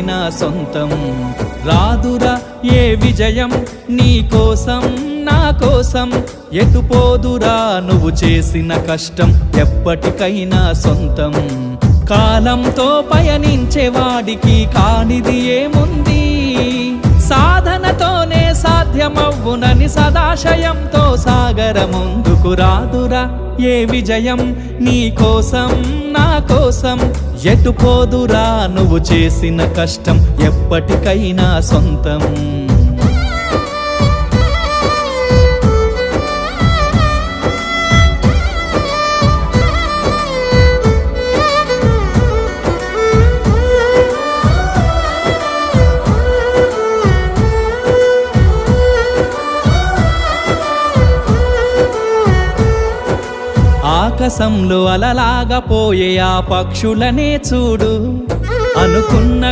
ఎప్పటికైనా సొంతం. రాదురా ఏ విజయం నీ కోసం నా కోసం, ఎటుపోదురా నువ్వు చేసిన కష్టం ఎప్పటికైనా సొంతం. కాలంతో పయనించే వాడికి కానిది ఏముంది, సాధనతోనే సాధ్యమవ్వునని సదాశయంతో సాగర ముందుకు. రాదురా ఏ విజయం నీ కోసం నా కోసం, ఎటుపోదురా నువ్వు చేసిన కష్టం ఎప్పటికైనా సొంతం. ఆకాశంలో అలలాగా పోయే ఆ పక్షులనే చూడు, అనుకున్న